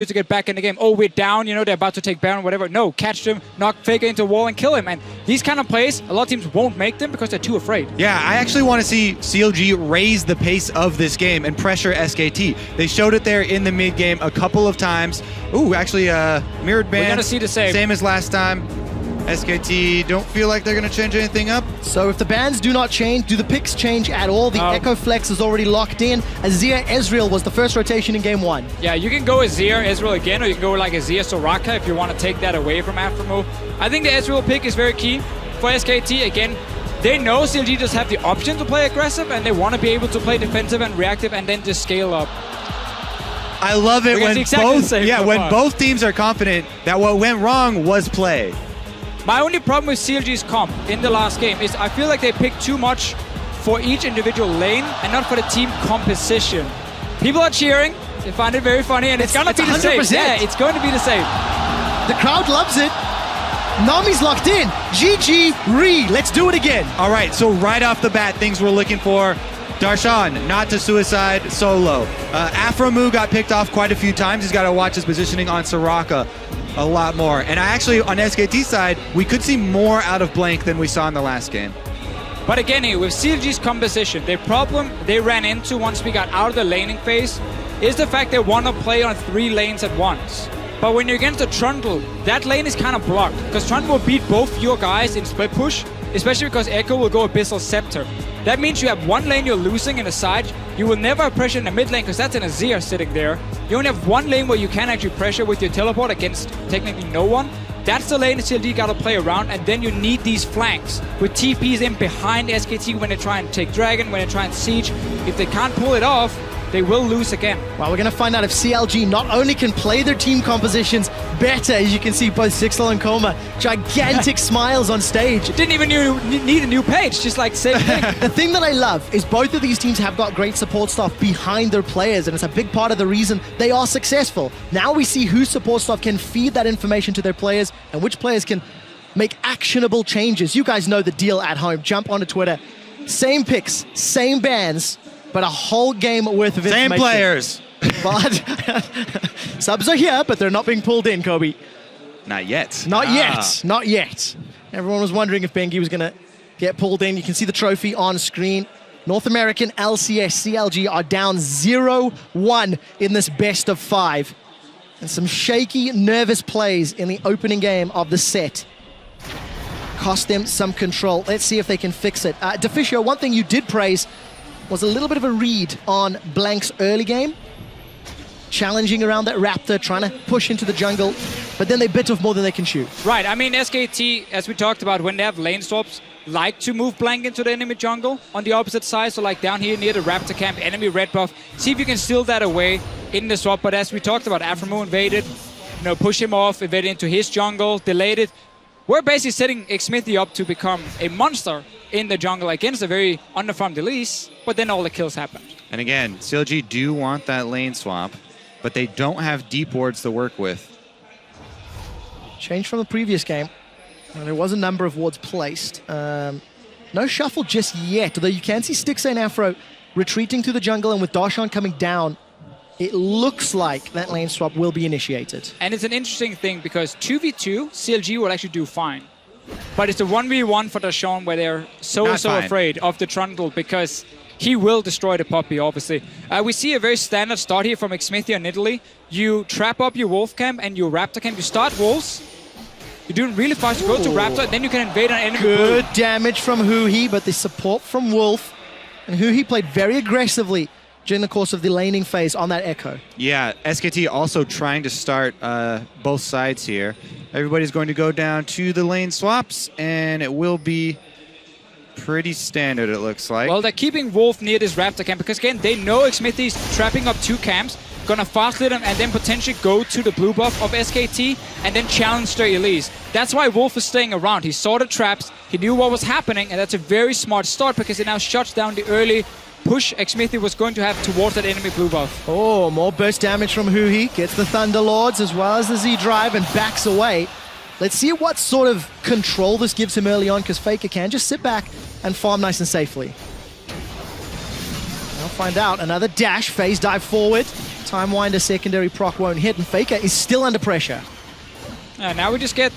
to get back in the game. Oh, we're down, you know, they're about to take Baron, whatever. No, catch them, knock Faker into a wall and kill him. And these kind of plays, a lot of teams won't make them because they're too afraid. Yeah, I actually want to see CLG raise the pace of this game and pressure SKT. They showed it there in the mid game a couple of times. Ooh, actually, mirrored ban. We're gonna see the same. Same as last time. SKT don't feel like they're going to change anything up. So if the bans do not change, do the picks change at all? The Ekko flex is already locked in. Azir, Ezreal was the first rotation in game 1. Yeah, you can go Azir, Ezreal again, or you can go like Azir, Soraka if you want to take that away from aphromoo. I think the Ezreal pick is very key for SKT. Again, they know CLG just have the option to play aggressive and they want to be able to play defensive and reactive and then just scale up. I love it when both teams are confident that what went wrong was play. My only problem with CLG's comp in the last game is I feel like they picked too much for each individual lane and not for the team composition. People are cheering, they find it very funny, and it's gonna be the 100%. same. Yeah, it's going to be the same. The crowd loves it. Nami's locked in. GG, let's do it again. All right, so right off the bat, things we're looking for. Darshan, not to suicide solo. aphromoo got picked off quite a few times. He's got to watch his positioning on Soraka a lot more. And I actually, on SKT side, we could see more out of Blank than we saw in the last game. But again, with CLG's composition, the problem they ran into once we got out of the laning phase is the fact they want to play on 3 lanes at once. But when you're against a Thrundle, that lane is kind of blocked, because Thrundle will beat both your guys in split push, especially because Ekko will go Abyssal Scepter. That means you have one lane you're losing in the side. You will never have pressure in the mid lane because that's an Azir sitting there. You only have one lane where you can actually pressure with your teleport against technically no one. That's the lane CLG got to play around, and then you need these flanks with TPs in behind SKT when they try and take Dragon, when they try and siege. If they can't pull it off, they will lose again. Well, we're going to find out if CLG not only can play their team compositions better, as you can see both Stixxay and Koma, gigantic smiles on stage. Didn't even need a new page, just like same thing. The thing that I love is both of these teams have got great support staff behind their players, and it's a big part of the reason they are successful. Now we see whose support staff can feed that information to their players and which players can make actionable changes. You guys know the deal at home. Jump onto Twitter. Same picks, same bans, but a whole game worth of information. Same players. But subs are here, but they're not being pulled in, Kobe. Not yet. Not yet. Not yet. Everyone was wondering if Bengi was going to get pulled in. You can see the trophy on screen. North American LCS CLG are down 0-1 in this best of 5. And some shaky, nervous plays in the opening game of the set cost them some control. Let's see if they can fix it. Deficio, one thing you did praise was a little bit of a read on Blank's early game. Challenging around that Raptor, trying to push into the jungle, but then they bit off more than they can shoot. Right, I mean, SKT, as we talked about, when they have lane swaps, like to move Blank into the enemy jungle on the opposite side, so like down here near the Raptor camp, enemy red buff, see if you can steal that away in the swap. But as we talked about, aphromoo invaded, you know, push him off, invaded into his jungle, delayed it. We're basically setting Xmithie up to become a monster in the jungle against a very underfarmed Elise, but then all the kills happened. And again, CLG do want that lane swap, but they don't have deep wards to work with. Change from the previous game. There was a number of wards placed. No shuffle just yet, although you can see Stixxay and Afro retreating to the jungle, and with Darshan coming down, it looks like that lane swap will be initiated. And it's an interesting thing because 2v2, CLG will actually do fine. But it's a 1v1 for Darshan where they're so afraid of the Thrundle because he will destroy the puppy, obviously. We see a very standard start here from Xmithie and Nidalee. You trap up your Wolf camp and your Raptor camp. You start Wolves. You're doing really fast. You go to Raptor, and then you can invade an enemy. Good damage from Hihi, but the support from Wolf. And Hihi played very aggressively during the course of the laning phase on that Ekko. Yeah, SKT also trying to start both sides here. Everybody's going to go down to the lane swaps, and it will be pretty standard, it looks like. Well, they're keeping Wolf near this Raptor camp because, again, they know Xmithie's trapping up 2 camps, gonna fast lead them, and then potentially go to the blue buff of SKT and then challenge their Elise. That's why Wolf is staying around. He saw the traps, he knew what was happening, and that's a very smart start because it now shuts down the early push Xmithie was going to have towards that enemy blue buff. Oh, more burst damage from Hihi. Gets the Thunder Lords as well as the Z drive and backs away. Let's see what sort of control this gives him early on, because Faker can just sit back and farm nice and safely. I'll find out. Another dash, phase dive forward. Time Winder secondary proc won't hit, and Faker is still under pressure. Now we just get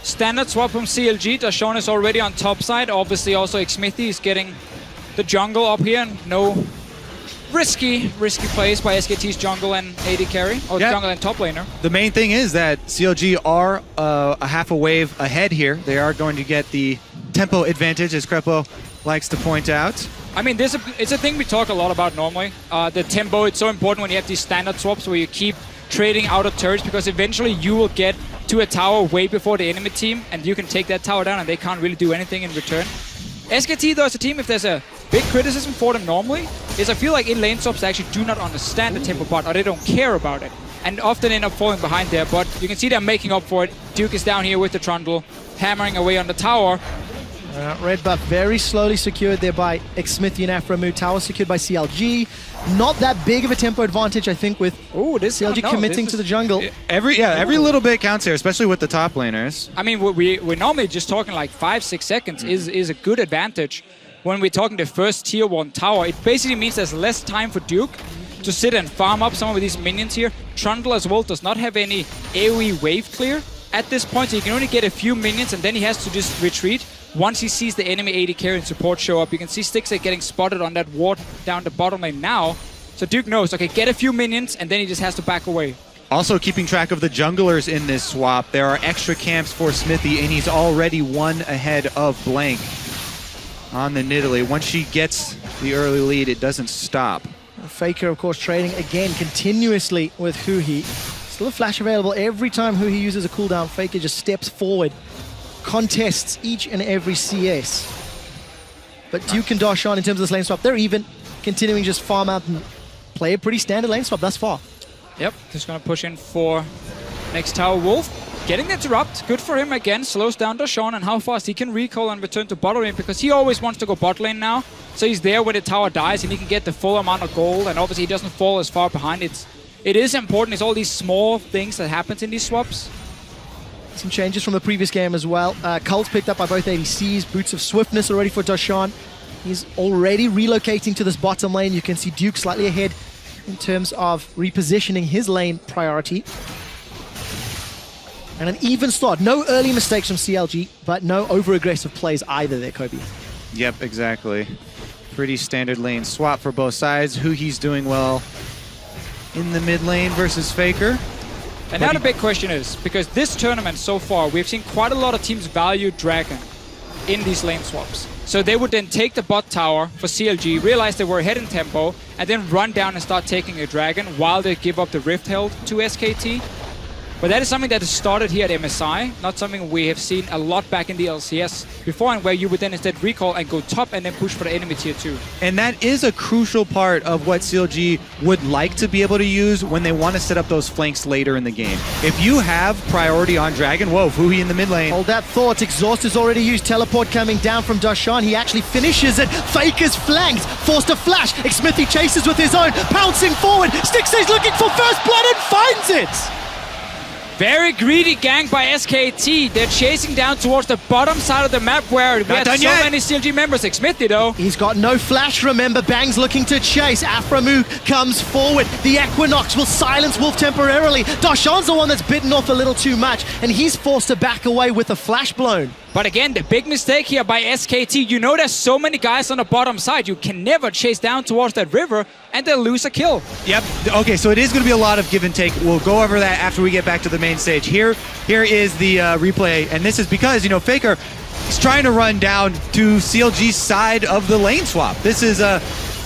standard swap from CLG. Darshan is already on top side. Obviously also Xmithie is getting the jungle up here. No risky plays by SKT's jungle and AD carry, or jungle and top laner. The main thing is that CLG are a half a wave ahead here. They are going to get the tempo advantage, as Crepo likes to point out. I mean, it's a thing we talk a lot about normally. The tempo, it's so important when you have these standard swaps where you keep trading out of turrets, because eventually you will get to a tower way before the enemy team, and you can take that tower down and they can't really do anything in return. SKT, though, as a team, if there's a big criticism for them normally, is I feel like in lane swaps they actually do not understand the tempo part, or they don't care about it, and often end up falling behind there. But you can see them making up for it. Duke is down here with the Thrundle, hammering away on the tower. Red buff very slowly secured there by Xmithie and aphromoo. Tower secured by CLG. Not that big of a tempo advantage, I think, with CLG committing to the jungle. Every little bit counts here, especially with the top laners. I mean, we're normally just talking like 5-6 seconds is a good advantage. When we're talking the first tier 1 tower, it basically means there's less time for Duke to sit and farm up some of these minions here. Thrundle as well does not have any AoE wave clear at this point, so he can only get a few minions, and then he has to just retreat once he sees the enemy AD carry and support show up. You can see Stixxay getting spotted on that ward down the bottom lane now. So Duke knows, okay, get a few minions, and then he just has to back away. Also keeping track of the junglers in this swap. There are extra camps for Xmithie, and he's already one ahead of Blank on the Nidalee. Once she gets the early lead, it doesn't stop. Faker, of course, trading again continuously with Hihi. Still a flash available every time Hihi uses a cooldown. Faker just steps forward, contests each and every CS. But Duke and Darshan, in terms of this lane swap, they're even continuing just farm out and play a pretty standard lane swap thus far. Yep, just gonna push in for next tower. Wolf getting the interrupt. Good for him again. Slows down Darshan and how fast he can recall and return to bot lane, because he always wants to go bot lane now. So he's there when the tower dies and he can get the full amount of gold, and obviously he doesn't fall as far behind. It is important. It's all these small things that happens in these swaps. Some changes from the previous game as well. Cult's picked up by both ADCs. Boots of Swiftness already for Darshan. He's already relocating to this bottom lane. You can see Duke slightly ahead in terms of repositioning his lane priority. And an even start. No early mistakes from CLG, but no over-aggressive plays either there, Kobe. Yep, exactly. Pretty standard lane swap for both sides. Hihi's doing well in the mid lane versus Faker. And now the big question is, because this tournament so far, we've seen quite a lot of teams value Dragon in these lane swaps. So they would then take the bot tower for CLG, realize they were ahead in tempo, and then run down and start taking a Dragon while they give up the Rift Held to SKT. But that is something that has started here at MSI, not something we have seen a lot back in the LCS before, and where you would then instead recall and go top and then push for the enemy tier 2. And that is a crucial part of what CLG would like to be able to use when they want to set up those flanks later in the game. If you have priority on Dragon, whoa, Hihi in the mid lane. Hold that thought. Exhaust is already used. Teleport coming down from Darshan. He actually finishes it. Faker's flanked. Forced to flash. Xmithie chases with his own. Pouncing forward. Stixxay's looking for first blood and finds it. Very greedy gang by SKT. They're chasing down towards the bottom side of the map where we have so many CLG members. Xmithie though. He's got no flash, remember. Bang's looking to chase. aphromoo comes forward. The Equinox will silence Wolf temporarily. Darshan's the one that's bitten off a little too much, and he's forced to back away with a flash blown. But again, the big mistake here by SKT, you know there's so many guys on the bottom side. You can never chase down towards that river and they'll lose a kill. Yep. Okay, so it is going to be a lot of give and take. We'll go over that after we get back to the main stage. Here is the replay, and this is because, you know, Faker is trying to run down to CLG's side of the lane swap. This is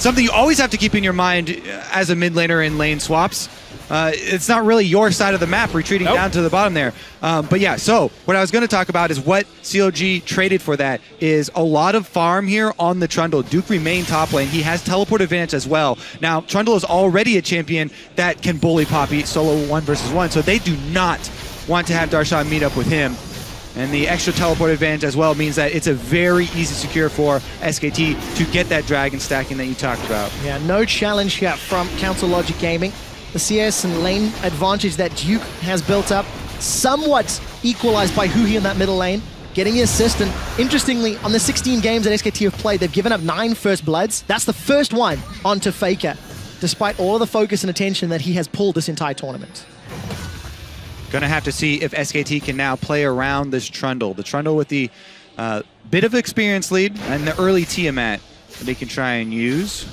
something you always have to keep in your mind as a mid laner in lane swaps. It's not really your side of the map retreating down to the bottom there. But yeah, so what I was going to talk about is what CLG traded for that is a lot of farm here on the Thrundle. Duke remained top lane. He has teleport advantage as well. Now, Thrundle is already a champion that can bully Poppy solo 1 versus 1, so they do not want to have Darshan meet up with him. And the extra teleport advantage as well means that it's a very easy secure for SKT to get that dragon stacking that you talked about. Yeah, no challenge here from Council Logic Gaming. The CS and lane advantage that Duke has built up, somewhat equalized by Hihi in that middle lane, getting the assist. And interestingly, on the 16 games that SKT have played, they've given up 9 first bloods. That's the first one onto Faker. despite all of the focus and attention that he has pulled this entire tournament. Gonna have to see if SKT can now play around this Thrundle. The Thrundle with the bit of experience lead and the early Tiamat that they can try and use.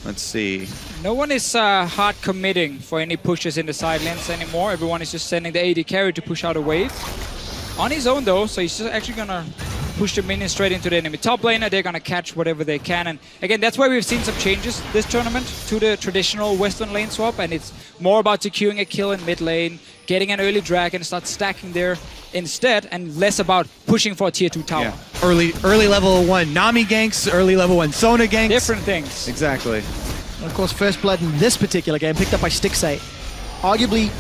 Let's see. No one is hard committing for any pushes in the side lanes anymore. Everyone is just sending the AD carry to push out a wave. On his own though, so he's just actually gonna push the minions straight into the enemy top laner. They're gonna catch whatever they can. And again, that's why we've seen some changes this tournament to the traditional Western lane swap. And it's more about securing a kill in mid lane, getting an early dragon, start stacking there instead, and less about pushing for a tier 2 tower. Yeah. Early level 1 Nami ganks, early level 1 Sona ganks. Different things. Exactly. And of course, first blood in this particular game picked up by Stixxay. Arguably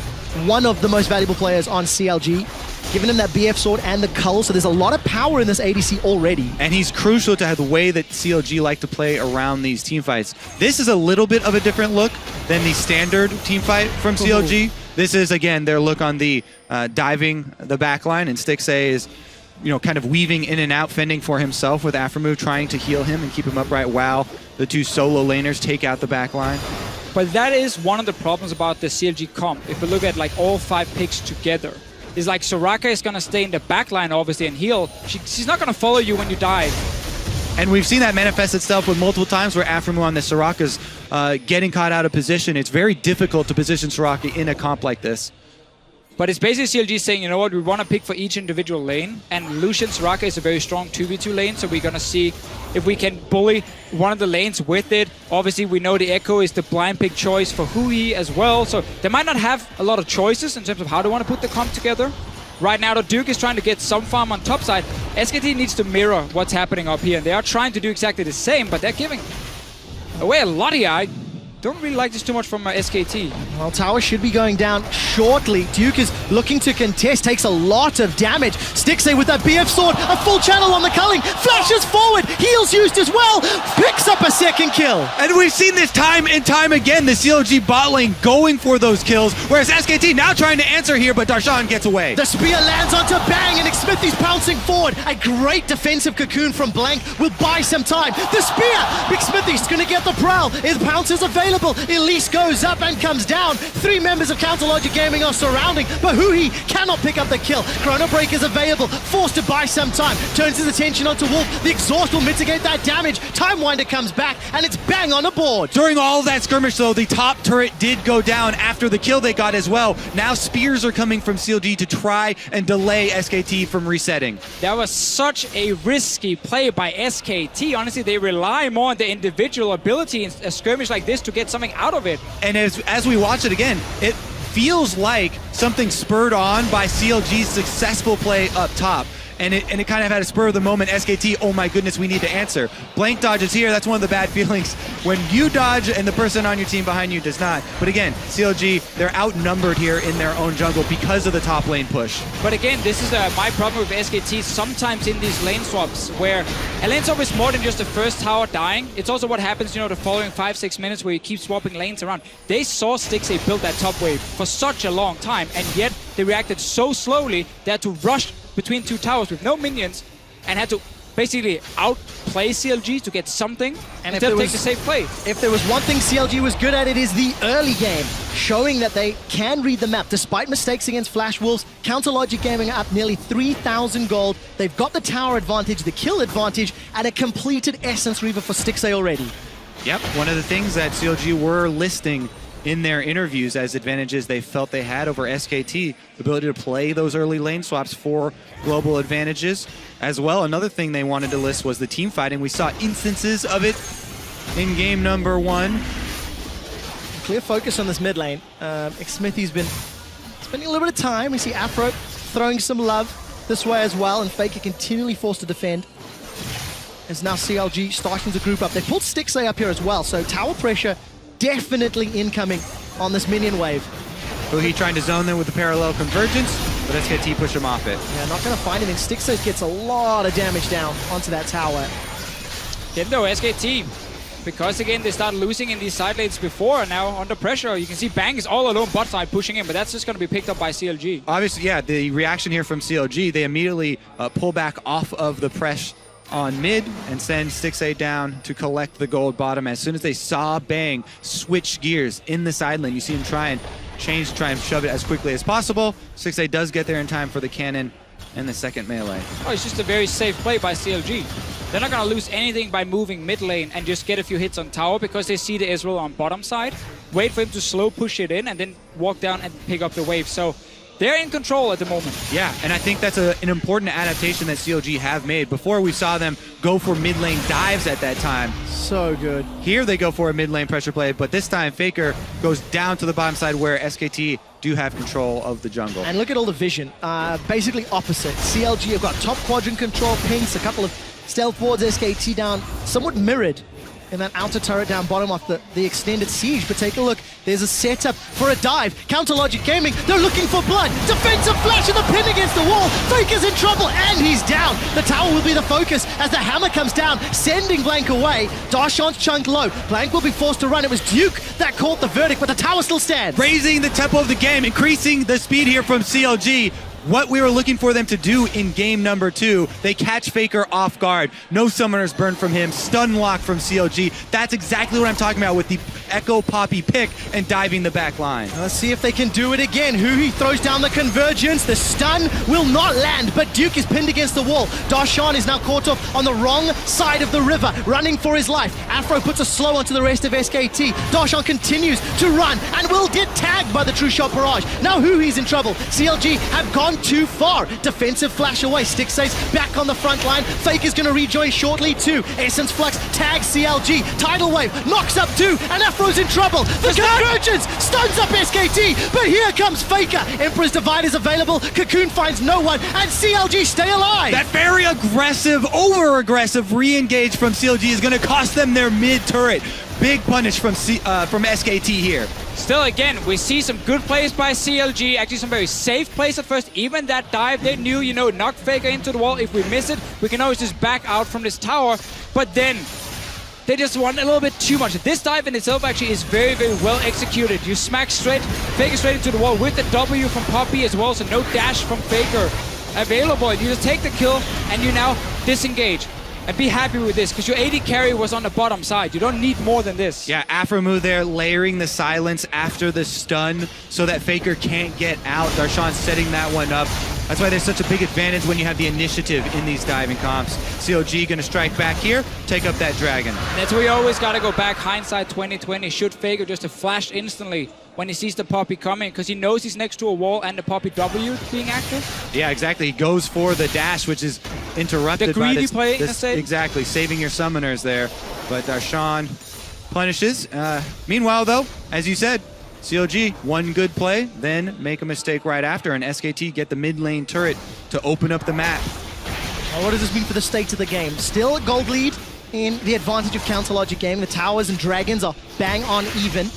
one of the most valuable players on CLG. Giving him that BF sword and the cull, so there's a lot of power in this ADC already. And he's crucial to the way that CLG like to play around these teamfights. This is a little bit of a different look than the standard teamfight from CLG. This is, again, their look on the diving the backline, and Stixxay is, you know, kind of weaving in and out, fending for himself with aphromoo, trying to heal him and keep him upright while the two solo laners take out the backline. But that is one of the problems about the CLG comp. If we look at like all 5 picks together, is like Soraka is going to stay in the backline, obviously, and heal. She's not going to follow you when you dive. And we've seen that manifest itself with multiple times where aphromoo on the Soraka's getting caught out of position. It's very difficult to position Soraka in a comp like this. But it's basically CLG saying, you know what, we want to pick for each individual lane. And Lucian Soraka is a very strong 2v2 lane, so we're going to see if we can bully one of the lanes with it. Obviously, we know the Ekko is the blind pick choice for Hihi as well. So they might not have a lot of choices in terms of how they want to put the comp together. Right now, the Duke is trying to get some farm on top side. SKT needs to mirror what's happening up here. And they are trying to do exactly the same, but they're giving away a lot here. I don't really like this too much from SKT. Well, tower should be going down shortly. Duke is looking to contest, takes a lot of damage. Stixxay with that BF sword, a full channel on the culling, flashes forward, heals used as well, picks up a second kill. And we've seen this time and time again, the CLG bot lane going for those kills, whereas SKT now trying to answer here, but Darshan gets away. The spear lands onto Bang, and Xmithie's pouncing forward. A great defensive cocoon from Blank will buy some time. The spear! Xmithie's gonna get the prowl. His pounce is available. Elise goes up and comes down. 3 members of CLG Gaming are surrounding, but Hihi cannot pick up the kill. Chrono Break is available, forced to buy some time. Turns his attention onto Wolf. The exhaust will mitigate that damage. Time Winder comes back, and it's Bang on the board. During all of that skirmish, though, the top turret did go down after the kill they got as well. Now spears are coming from CLG to try and delay SKT from resetting. That was such a risky play by SKT. Honestly, they rely more on the individual ability in a skirmish like this to get something out of it. And as we watch it again, it feels like something spurred on by CLG's successful play up top. And it kind of had a spur of the moment. SKT, oh my goodness, we need to answer. Blank dodges here. That's one of the bad feelings when you dodge and the person on your team behind you does not. But again, CLG, they're outnumbered here in their own jungle because of the top lane push. But again, this is my problem with SKT sometimes in these lane swaps, where a lane swap is more than just the first tower dying. It's also what happens, you know, the following 5-6 minutes where you keep swapping lanes around. They saw Stixxay build that top wave for such a long time, and yet they reacted so slowly they had to rush between 2 towers with no minions and had to basically outplay CLG to get something and instead of take the safe play. If there was one thing CLG was good at, it is the early game, showing that they can read the map. Despite mistakes against Flash Wolves, CLG Gaming are up nearly 3,000 gold. They've got the tower advantage, the kill advantage, and a completed Essence Reaver for Stixxay already. Yep, one of the things that CLG were listing in their interviews as advantages they felt they had over SKT, the ability to play those early lane swaps for global advantages. As well, another thing they wanted to list was the team fighting. We saw instances of it in game number 1. Clear focus on this mid lane. Xmithie's been spending a little bit of time. We see Afro throwing some love this way as well, and Faker continually forced to defend. As now CLG starting to group up. They pulled Stixxay up here as well, so tower pressure definitely incoming on this minion wave. Hihi trying to zone them with the parallel convergence, but SKT push him off it. Yeah, not going to find anything. Stixxay gets a lot of damage down onto that tower. Then though, SKT, because again they started losing in these side lanes before, and now under pressure. You can see Bang is all alone bot side pushing in, but that's just going to be picked up by CLG. Obviously, yeah, the reaction here from CLG, they immediately pull back off of the press on mid and send Stixxay down to collect the gold bottom. As soon as they saw Bang switch gears in the side lane, you see him try and change, try and shove it as quickly as possible. Stixxay does get there in time for the cannon and the second melee. Oh, it's just a very safe play by CLG. They're not going to lose anything by moving mid lane and just get a few hits on tower because they see the Ezreal on bottom side. Wait for him to slow push it in and then walk down and pick up the wave. So they're in control at the moment. Yeah, and I think that's an important adaptation that CLG have made. Before we saw them go for mid lane dives at that time. So good. Here they go for a mid lane pressure play, but this time Faker goes down to the bottom side where SKT do have control of the jungle. And look at all the vision. Basically opposite. CLG have got top quadrant control, pinks, a couple of stealth wards, SKT down, somewhat mirrored in that outer turret down bottom of the extended siege. But take a look, there's a setup for a dive. Counter Logic Gaming, they're looking for blood. Defensive flash and the pin against the wall. Faker's in trouble and he's down. The tower will be the focus as the hammer comes down, sending Blank away. Darshan's chunk low. Blank will be forced to run. It was Duke that caught the verdict, but the tower still stands. Raising the tempo of the game, increasing the speed here from CLG. What we were looking for them to do in game number 2, they catch Faker off guard. No summoners burn from him, stun lock from CLG. That's exactly what I'm talking about with the Ekko Poppy pick and diving the back line. Let's see if they can do it again. Hihi throws down the convergence. The stun will not land, but Duke is pinned against the wall. Darshan is now caught off on the wrong side of the river, running for his life. Afro puts a slow onto the rest of SKT. Darshan continues to run and will get tagged by the True Shot Barrage. Now Hihi's in trouble. CLG have gone too far. Defensive flash away. Stixxay's back on the front line. Faker's going to rejoin shortly too. Essence Flux tags CLG. Tidal Wave knocks up 2 and Afro's in trouble. The convergence stuns up SKT, but here comes Faker. Emperor's Divide is available. Cocoon finds no one and CLG stay alive. That very aggressive, over-aggressive re-engage from CLG is going to cost them their mid turret. Big punish from SKT here. Still, again, we see some good plays by CLG. Actually, some very safe plays at first. Even that dive, they knew, knock Faker into the wall. If we miss it, we can always just back out from this tower. But then they just want a little bit too much. This dive in itself actually is very, very well executed. You smack Faker straight into the wall with the W from Poppy as well, so no dash from Faker available. You just take the kill and you now disengage. And be happy with this, because your AD carry was on the bottom side. You don't need more than this. Yeah, aphromoo there, layering the silence after the stun so that Faker can't get out. Darshan setting that one up. That's why there's such a big advantage when you have the initiative in these diving comps. CLG gonna strike back here, take up that dragon. That's where you always gotta go back, hindsight 2020. Shoot Faker just to flash instantly when he sees the Poppy coming, because he knows he's next to a wall and the Poppy W being active. Yeah, exactly. He goes for the dash, which is interrupted the greedy by this, play, exactly, saving your summoners there. But Darshan punishes. Meanwhile, though, as you said, CLG, one good play, then make a mistake right after, and SKT get the mid lane turret to open up the map. Well, what does this mean for the state of the game? Still a gold lead in the advantage of Counter Logic Gaming. The towers and dragons are bang on even.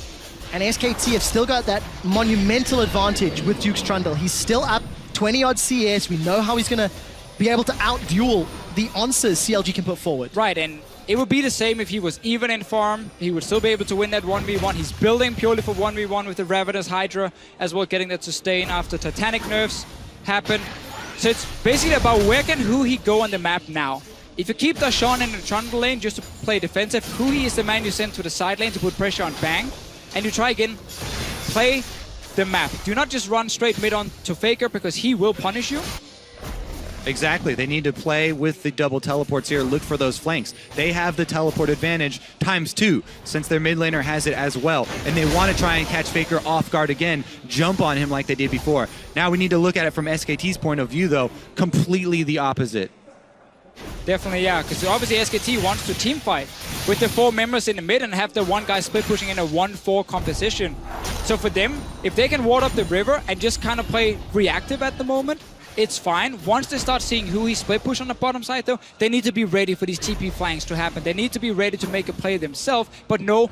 And SKT have still got that monumental advantage with Duke's Thrundle. He's still up 20-odd CS. We know how he's going to be able to out-duel the answers CLG can put forward. Right, and it would be the same if he was even in farm. He would still be able to win that 1v1. He's building purely for 1v1 with the Ravenous Hydra as well, getting that sustain after Titanic nerfs happen. So it's basically about where can Hihi go on the map now. If you keep Darshan in the Trundle lane just to play defensive, Hihi is the man you send to the side lane to put pressure on Bang. And you try again, play the map. Do not just run straight mid on to Faker, because he will punish you. Exactly. They need to play with the double teleports here, look for those flanks. They have the teleport advantage ×2, since their mid laner has it as well. And they want to try and catch Faker off guard again, jump on him like they did before. Now we need to look at it from SKT's point of view, though, completely the opposite. Definitely, yeah, because obviously SKT wants to team fight with the 4 members in the mid and have the one guy split pushing in a 1-4 composition. So for them, if they can ward up the river and just kind of play reactive at the moment, it's fine. Once they start seeing Hihi split push on the bottom side, though, they need to be ready for these TP flanks to happen. They need to be ready to make a play themselves, but know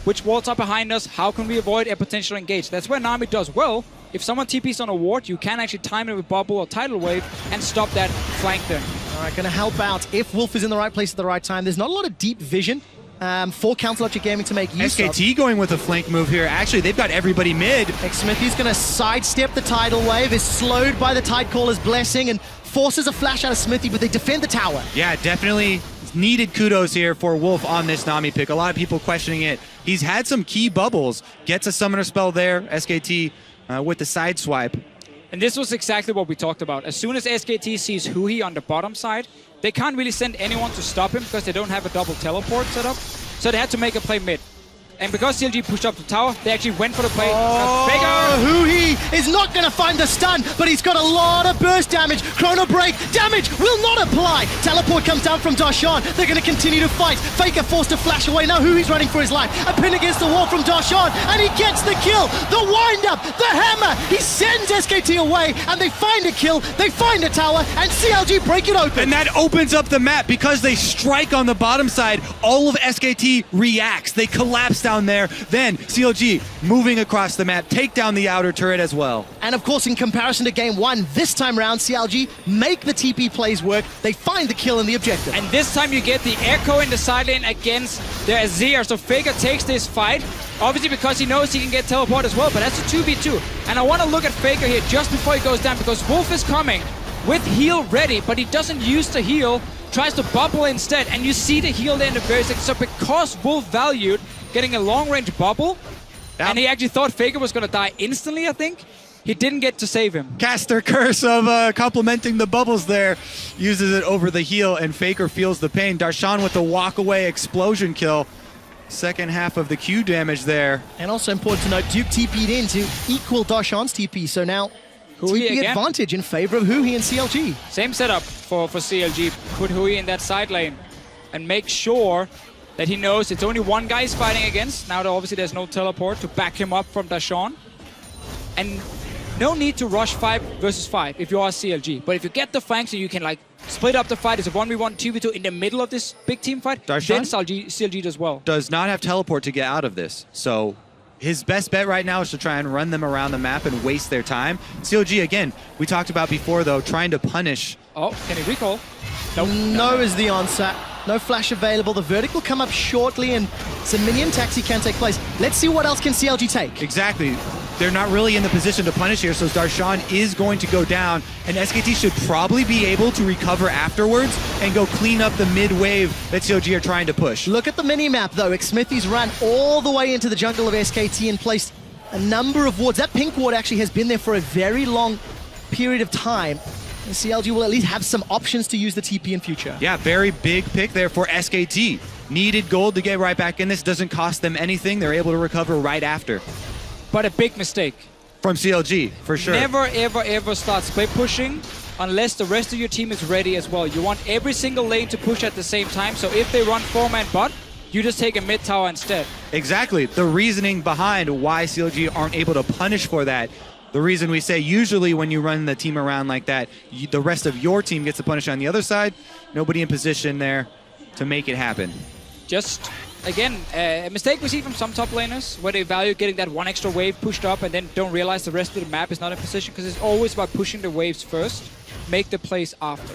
which walls are behind us, how can we avoid a potential engage. That's where Nami does well. If someone TPs on a ward, you can actually time it with Bubble or Tidal Wave and stop that flank there. All right, going to help out if Wolf is in the right place at the right time. There's not a lot of deep vision for Counter Logic Gaming to make use of. SKT going with a flank move here. Actually, they've got everybody mid. Xmithie's going to sidestep the Tidal Wave, is slowed by the Tidecaller's Blessing, and forces a flash out of Xmithie, but they defend the tower. Yeah, definitely needed kudos here for Wolf on this Nami pick. A lot of people questioning it. He's had some key bubbles. Gets a summoner spell there, SKT with the side swipe. And this was exactly what we talked about. As soon as SKT sees Hihi on the bottom side, they can't really send anyone to stop him because they don't have a double teleport set up. So they had to make a play mid. And because CLG pushed up the tower, they actually went for the play. Hihi is not going to find the stun, but he's got a lot of burst damage. Chrono Break damage will not apply. Teleport comes down from Darshan. They're going to continue to fight. Faker forced to flash away. Now Hihi's running for his life. A pin against the wall from Darshan, and he gets the kill. The wind-up, the hammer. He sends SKT away, and they find a kill. They find a tower, and CLG break it open. And that opens up the map because they strike on the bottom side. All of SKT reacts. They collapse down there. Then CLG moving across the map, take down the outer turret as well. And of course, in comparison to game one, this time round, CLG make the TP plays work. They find the kill and the objective. And this time you get the Ekko in the side lane against the Azir. So Faker takes this fight, obviously because he knows he can get teleport as well, but that's a 2v2. And I want to look at Faker here just before he goes down, because Wolf is coming with heal ready, but he doesn't use the heal, tries to bubble instead, and you see the heal there in the very second. So because Wolf valued getting a long-range bubble, and he actually thought Faker was going to die instantly, I think, he didn't get to save him. Caster curse of complementing the bubbles there. Uses it over the heal, and Faker feels the pain. Darshan with the walk-away explosion kill. Second half of the Q damage there. And also important to note, Duke TP'd in to equal Darshan's TP, so now TP advantage in favor of Hihi and CLG. Same setup for CLG. Put Hihi in that side lane and make sure that he knows it's only one guy he's fighting against. Now, obviously, there's no teleport to back him up from Darshan. And no need to rush 5 versus 5 if you are CLG. But if you get the flanks and you can, like, split up the fight as a 1v1, 2v2 in the middle of this big team fight, Darshan then CLG does well. Does not have teleport to get out of this. So his best bet right now is to try and run them around the map and waste their time. CLG, again, we talked about before, though, trying to punish. Oh, can he recall? Nope. No is the answer. No flash available. The verdict will come up shortly, and some minion taxi can take place. Let's see what else can CLG take. Exactly. They're not really in the position to punish here, so Darshan is going to go down, and SKT should probably be able to recover afterwards and go clean up the mid-wave that CLG are trying to push. Look at the mini-map, though. Xmithie's run all the way into the jungle of SKT and placed a number of wards. That pink ward actually has been there for a very long period of time. And CLG will at least have some options to use the TP in future. Yeah, very big pick there for SKT. Needed gold to get right back in this. Doesn't cost them anything. They're able to recover right after. But a big mistake. From CLG, for sure. Never, ever, ever start split pushing unless the rest of your team is ready as well. You want every single lane to push at the same time. So if they run 4-man bot, you just take a mid tower instead. Exactly. The reasoning behind why CLG aren't able to punish for that. The reason we say usually when you run the team around like that, the rest of your team gets to punish on the other side. Nobody in position there to make it happen. Just, again, a mistake we see from some top laners where they value getting that one extra wave pushed up and then don't realize the rest of the map is not in position, because it's always about pushing the waves first, make the plays after.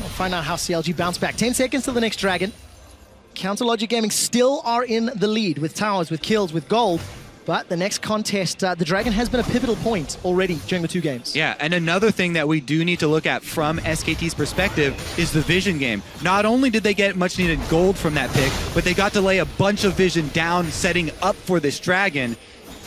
We'll find out how CLG bounce back. 10 seconds till the next dragon. Counter Logic Gaming still are in the lead with towers, with kills, with gold. But the next contest, the Dragon has been a pivotal point already during the 2 games. Yeah, and another thing that we do need to look at from SKT's perspective is the vision game. Not only did they get much needed gold from that pick, but they got to lay a bunch of vision down, setting up for this Dragon,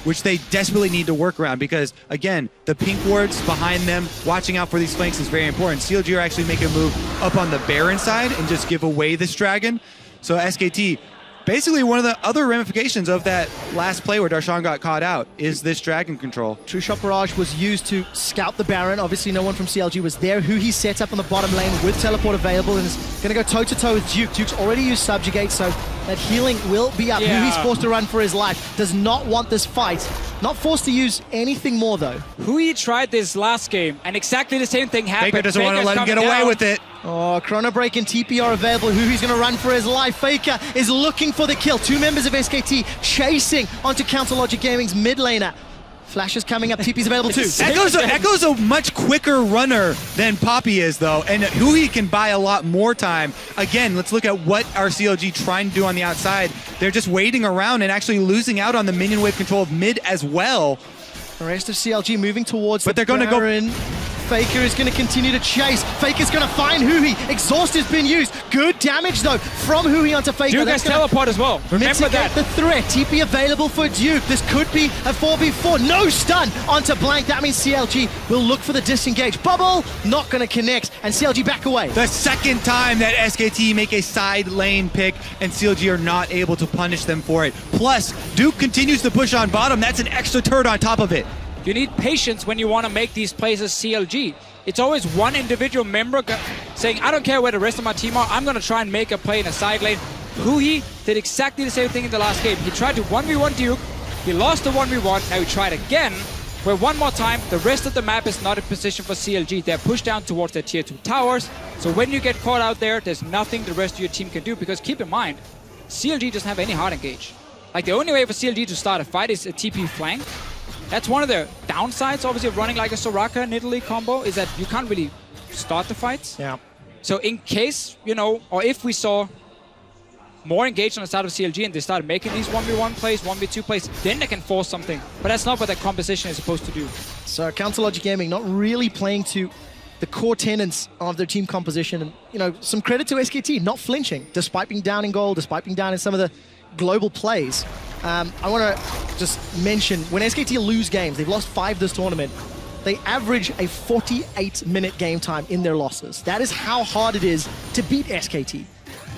which they desperately need to work around because, again, the pink wards behind them, watching out for these flanks is very important. CLG are actually making a move up on the Baron side and just give away this Dragon. So SKT, basically one of the other ramifications of that last play where Darshan got caught out is this Dragon control. True Shot Barrage was used to scout the Baron. Obviously no one from CLG was there. Hihi set up on the bottom lane with teleport available and is going to go toe-to-toe with Duke. Duke's already used Subjugate, so that healing will be up. Yeah. Hihi's forced to run for his life. Does not want this fight. Not forced to use anything more, though. Hihi tried this last game, and exactly the same thing happened. Faker doesn't want to let him get away with it. Oh, Chrono Break and TP are available. Hihi's going to run for his life. Faker is looking for the kill. 2 members of SKT chasing onto Counter Logic Gaming's mid laner. Flash is coming up. TP's available too. Ekko's a much quicker runner than Poppy is, though, and Hihi can buy a lot more time. Again, let's look at what our CLG trying to do on the outside. They're just waiting around and actually losing out on the minion wave control of mid as well. The rest of CLG moving towards but they're going to go Faker is going to continue to chase. Faker's going to find Hihi. Exhaust has been used. Good damage, though, from Hihi onto Faker. Duke has teleport as well. Remember that. The threat. TP available for Duke. This could be a 4v4. No stun onto Blank. That means CLG will look for the disengage. Bubble, not going to connect, and CLG back away. The second time that SKT make a side lane pick and CLG are not able to punish them for it. Plus, Duke continues to push on bottom. That's an extra turret on top of it. You need patience when you want to make these plays as CLG. It's always one individual member saying, I don't care where the rest of my team are, I'm going to try and make a play in a side lane. Hihi did exactly the same thing in the last game. He tried to 1v1 Duke, he lost the 1v1, now he tried again, where one more time, the rest of the map is not in position for CLG. They're pushed down towards their tier 2 towers, so when you get caught out there, there's nothing the rest of your team can do, because keep in mind, CLG doesn't have any hard engage. Like, the only way for CLG to start a fight is a TP flank. That's one of the downsides, obviously, of running like a Soraka Nidalee combo, is that you can't really start the fights. Yeah. So in case, you know, or if we saw more engaged on the side of CLG and they started making these 1v1 plays, 1v2 plays, then they can force something. But that's not what that composition is supposed to do. So Counter Logic Gaming not really playing to the core tenets of their team composition. And, you know, some credit to SKT, not flinching, despite being down in gold, despite being down in some of the global plays. I want to just mention, when SKT lose games, they've lost 5 this tournament, they average a 48-minute game time in their losses. That is how hard it is to beat SKT.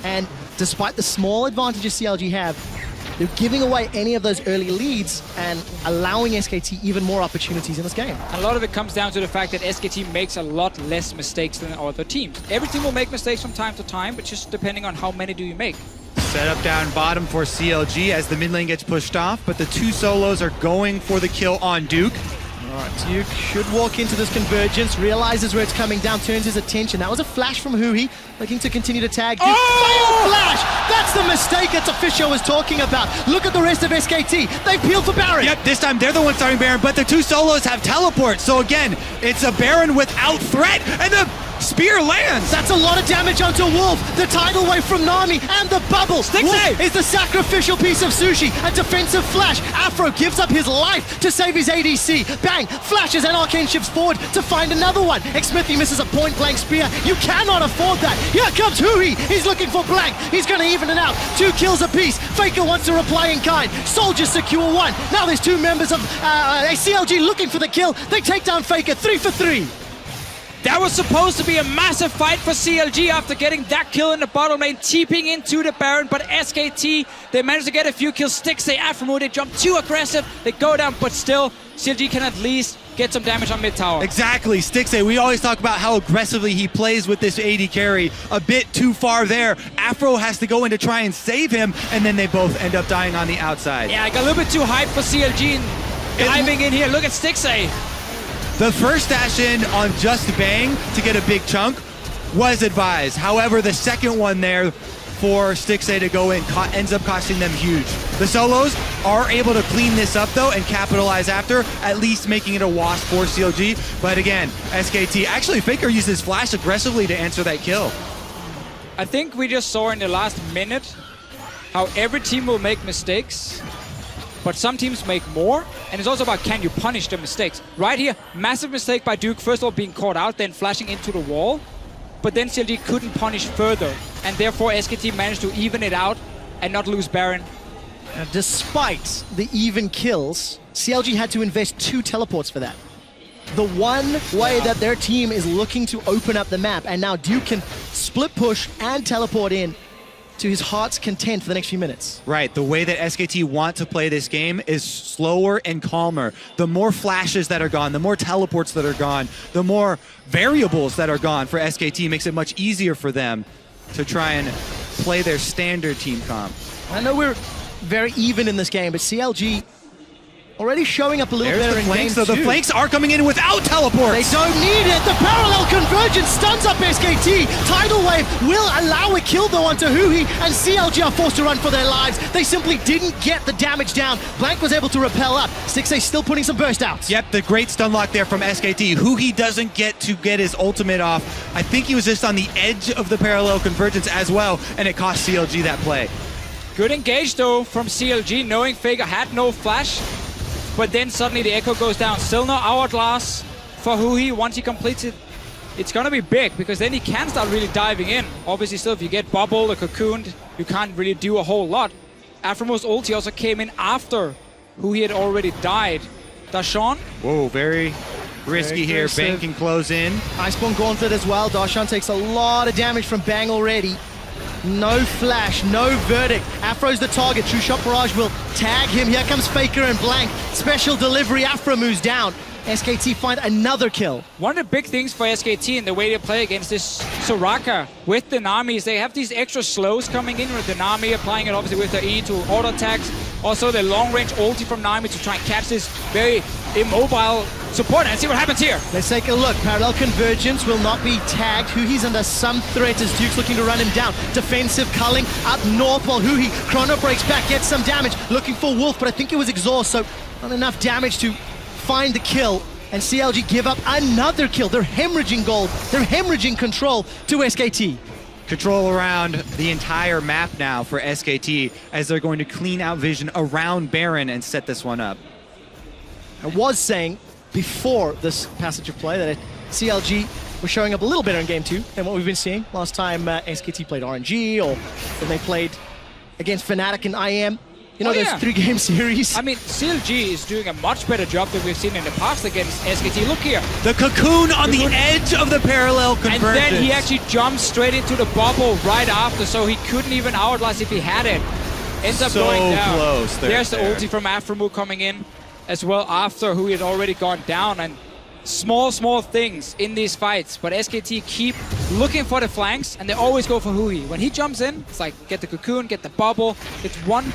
And despite the small advantages CLG have, they're giving away any of those early leads and allowing SKT even more opportunities in this game. A lot of it comes down to the fact that SKT makes a lot less mistakes than other teams. Every team will make mistakes from time to time, but just depending on how many do you make. Set up down bottom for CLG as the mid lane gets pushed off, but the 2 solos are going for the kill on Duke. All right, Duke should walk into this convergence, realizes where it's coming down, turns his attention. That was a flash from Hihi, looking to continue to tag. Duke failed flash! That's the mistake that Official was talking about. Look at the rest of SKT. They peeled for Baron. Yep, this time they're the ones starting Baron, but the 2 solos have teleport. So again, it's a Baron without threat, and the spear lands. That's a lot of damage onto Wolf. The tidal wave from Nami and the bubble. Wolf is the sacrificial piece of sushi. A defensive flash. Afro gives up his life to save his ADC. Bang! Flashes and Arcane shifts forward to find another one. Xmithie misses a point-blank spear. You cannot afford that. Here comes Hihi. He's looking for Blank. He's going to even it out. 2 kills apiece. Faker wants to reply in kind. Soldiers secure 1. Now there's 2 members of CLG looking for the kill. They take down Faker. 3 for 3. That was supposed to be a massive fight for CLG after getting that kill in the bottom lane, TPing into the Baron, but SKT, they managed to get a few kills. Stixxay, aphromoo, they jump too aggressive, they go down, but still, CLG can at least get some damage on mid tower. Exactly, Stixxay, we always talk about how aggressively he plays with this AD carry, a bit too far there. Afro has to go in to try and save him, and then they both end up dying on the outside. Yeah, I got a little bit too hyped for CLG and diving in here. Look at Stixxay. The first dash in on just Bang to get a big chunk was advised. However, the second one there for Stixxay to go in ends up costing them huge. The solos are able to clean this up though and capitalize after, at least making it a wash for CLG. But again, SKT, actually Faker uses flash aggressively to answer that kill. I think we just saw in the last minute how every team will make mistakes, but some teams make more, and it's also about can you punish the mistakes. Right here, massive mistake by Duke, first of all being caught out, then flashing into the wall, but then CLG couldn't punish further, and therefore SKT managed to even it out and not lose Baron. Despite the even kills, CLG had to invest 2 teleports for that. The one way that their team is looking to open up the map, and now Duke can split push and teleport in to his heart's content for the next few minutes. Right, the way that SKT want to play this game is slower and calmer. The more flashes that are gone, the more teleports that are gone, the more variables that are gone for SKT makes it much easier for them to try and play their standard team comp. I know we're very even in this game, but CLG already showing up a little better in game 2. So the flanks are coming in without teleports. They don't need it. The parallel convergence stuns up SKT. Tidal wave will allow a kill though onto Hihi, and CLG are forced to run for their lives. They simply didn't get the damage down. Blank was able to repel up. Stixxay still putting some burst outs. Yep, the great stun lock there from SKT. Hihi doesn't get to get his ultimate off. I think he was just on the edge of the parallel convergence as well, and it cost CLG that play. Good engage though from CLG, knowing Faker had no flash. But then suddenly the Ekko goes down. Still no hourglass for Hihi. Once he completes it, it's going to be big, because then he can start really diving in. Obviously, still, if you get bubbled or cocooned, you can't really do a whole lot. Aphromoo's ulti also came in after Hihi had already died. Darshan. Whoa, very risky here. Bang can close in. Iceborne Gauntlet as well. Darshan takes a lot of damage from Bang already. No flash, no verdict. Afro's the target. True Shot Barrage will tag him. Here comes Faker and Blank. Special delivery. Aphromoo's down. SKT find another kill. One of the big things for SKT in the way they play against this Soraka with the Nami is they have these extra slows coming in with the Nami, applying it obviously with the E to auto attacks. Also the long range ulti from Nami to try and catch this very immobile support. And see what happens here. Let's take a look. Parallel Convergence will not be tagged. Hihi's under some threat as Duke's looking to run him down. Defensive culling up north while Hihi chrono breaks back, gets some damage. Looking for Wolf, but I think it was exhaust, so not enough damage to find the kill, and CLG give up another kill. They're hemorrhaging gold. They're hemorrhaging control to SKT. Control around the entire map now for SKT as they're going to clean out vision around Baron and set this one up. I was saying before this passage of play that CLG was showing up a little better in game 2 than what we've been seeing. Last time SKT played RNG, or when they played against Fnatic and IM. You know, there's 3-game series. I mean, CLG is doing a much better job than we've seen in the past against SKT. Look here. The cocoon on the edge of the parallel convergence. And then he actually jumps straight into the bubble right after, so he couldn't even outlast if he had it. Ends up going down. Close. There's the ulti from aphromoo coming in as well after who had already gone down. And small things in these fights, but SKT keep looking for the flanks, and they always go for Hihi. When he jumps in, it's like, get the cocoon, get the bubble. It's one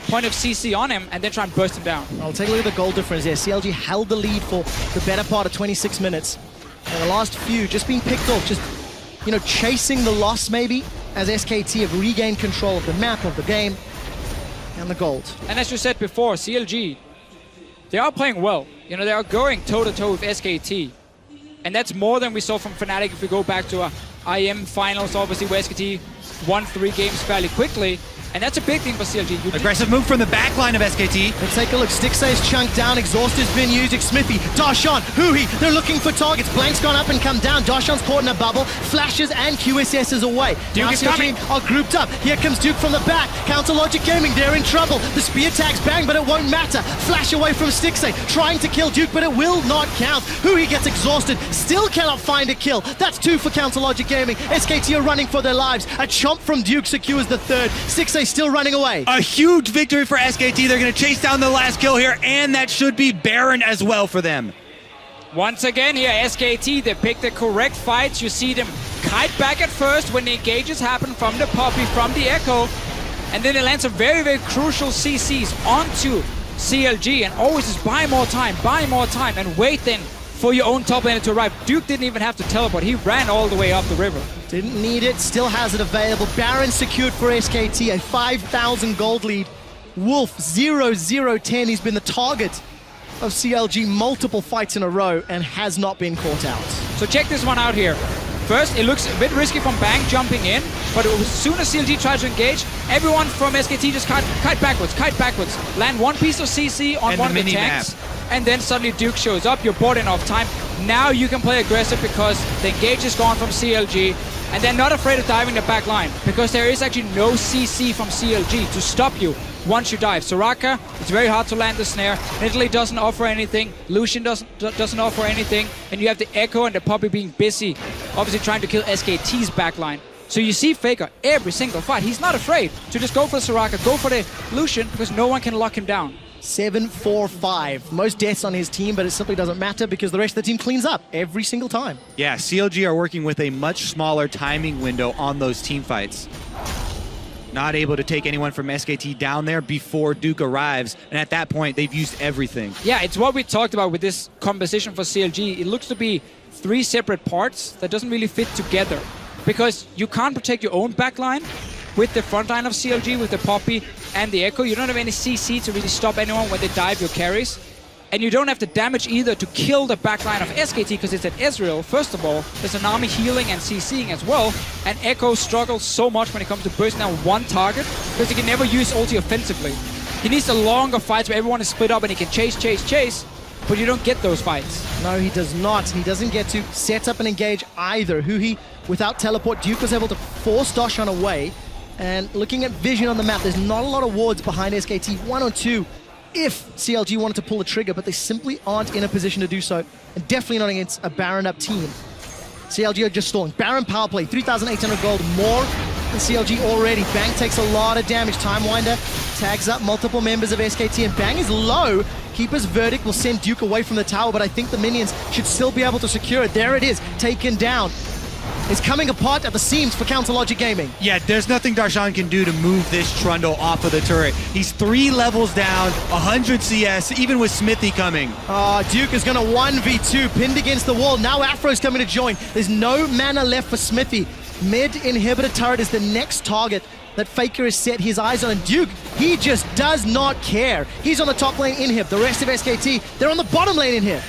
point of CC on him, and then try and burst him down. I'll take a look at the goal difference here. CLG held the lead for the better part of 26 minutes. And the last few just being picked off, just, you know, chasing the loss maybe, as SKT have regained control of the map, of the game, and the gold. And as you said before, CLG, they are playing well. You know, they are going toe-to-toe with SKT. And that's more than we saw from Fnatic if we go back to IM finals, obviously, where SKT won 3 games fairly quickly. And that's a big thing for CLG. Aggressive move from the back line of SKT. Let's take a look. Stixxay's chunked down. Exhaust has been used. Xmithie, Darshan, Hihi. They're looking for targets. Blank's gone up and come down. Darshan's caught in a bubble. Flashes and QSS's away. Duke is coming. Are grouped up. Here comes Duke from the back. Counter Logic Gaming. They're in trouble. The spear tags bang, but it won't matter. Flash away from Stixxay. Trying to kill Duke, but it will not count. Hihi gets exhausted. Still cannot find a kill. That's 2 for Counter Logic Gaming. SKT are running for their lives. A chomp from Duke secures the 3rd. Stixxay still running away. A huge victory for SKT. They're going to chase down the last kill here, and that should be Baron as well for them. Once again here, SKT, they pick the correct fights. You see them kite back at first when the engages happen from the Poppy, from the Ekko, and then they land some very crucial CCs onto CLG, and always just buy more time, and wait then for your own top laner to arrive. Duke didn't even have to teleport. He ran all the way up the river. Didn't need it, still has it available. Baron secured for SKT, a 5,000 gold lead. Wolf 0-0-10. He's been the target of CLG multiple fights in a row and has not been caught out. So check this one out here. First, it looks a bit risky from Bang jumping in, but as soon as CLG tries to engage, everyone from SKT just kite backwards. Land one piece of CC on one of the tanks, and then suddenly Duke shows up. You're bought enough time. Now you can play aggressive because the engage is gone from CLG, and they're not afraid of diving the back line because there is actually no CC from CLG to stop you once you dive. Soraka, it's very hard to land the snare. Nidalee doesn't offer anything. Lucian doesn't offer anything. And you have the Ekko and the Poppy being busy, obviously trying to kill SKT's backline. So you see Faker every single fight. He's not afraid to just go for Soraka, go for the Lucian, because no one can lock him down. 7-4-5. Most deaths on his team, but it simply doesn't matter because the rest of the team cleans up every single time. Yeah, CLG are working with a much smaller timing window on those team fights. Not able to take anyone from SKT down there before Duke arrives, and at that point, they've used everything. Yeah, it's what we talked about with this composition for CLG. It looks to be 3 separate parts that doesn't really fit together because you can't protect your own backline with the front line of CLG, with the Poppy and the Ekko. You don't have any CC to really stop anyone when they dive your carries. And you don't have the damage either to kill the backline of SKT because it's at Ezreal. First of all, there's a Nami healing and CCing as well. And Ekko struggles so much when it comes to bursting down one target because he can never use ulti offensively. He needs the longer fights where everyone is split up and he can chase. but you don't get those fights. No, he does not. He doesn't get to set up and engage either. Hihi, without teleport, Duke was able to force Darshan away. And looking at vision on the map, there's not a lot of wards behind SKT. 1 or 2 if CLG wanted to pull the trigger, but they simply aren't in a position to do so. And definitely not against a Baron up team. CLG are just stalling. Baron power play, 3,800 gold more than CLG already. Bang takes a lot of damage. Timewinder tags up multiple members of SKT, and Bang is low. Keeper's Verdict will send Duke away from the tower, but I think the minions should still be able to secure it. There it is, taken down. It's coming apart at the seams for Counterlogic Gaming. Yeah, there's nothing Darshan can do to move this Thrundle off of the turret. He's 3 levels down, 100 CS, even with Xmithie coming. Duke is gonna 1v2, pinned against the wall. Now Afro's coming to join. There's no mana left for Xmithie. Mid inhibitor turret is the next target that Faker has set his eyes on. And Duke, he just does not care. He's on the top lane inhib. The rest of SKT, they're on the bottom lane inhib.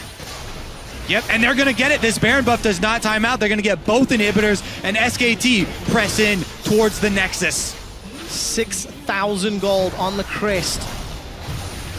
Yep, and they're gonna get it. This Baron buff does not time out. They're gonna get both inhibitors, and SKT press in towards the Nexus. 6,000 gold on the crest.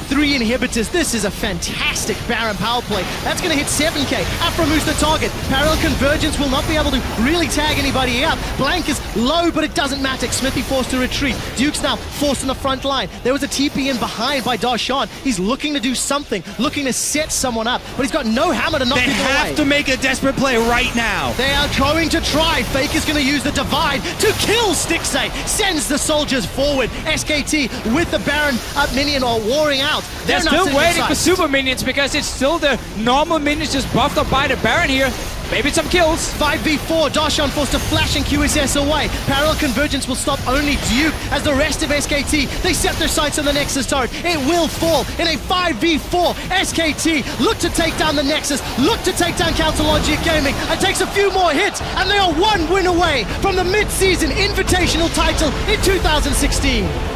3 inhibitors. This is a fantastic Baron power play. That's going to hit 7k. Aphromoo's the target. Parallel Convergence will not be able to really tag anybody out. Blank is low, but it doesn't matter. Xmithie forced to retreat. Duke's now forced in the front line. There was a TP in behind by Darshan. He's looking to do something, looking to set someone up, but he's got no hammer to knock people away. They have to make a desperate play right now. They are going to try. Fake is going to use the Divide to kill Stixxay. Sends the soldiers forward. SKT with the Baron up minion or warring out. They're still waiting for super minions because it's still the normal minions just buffed up by the Baron here. Maybe some kills. 5v4, Darshan forced to flash and QSS away. Parallel Convergence will stop only Duke as the rest of SKT, they set their sights on the Nexus turret. It will fall in a 5v4. SKT look to take down the Nexus, look to take down Counterlogic Gaming. It takes a few more hits and they are 1 win away from the mid-season Invitational title in 2016.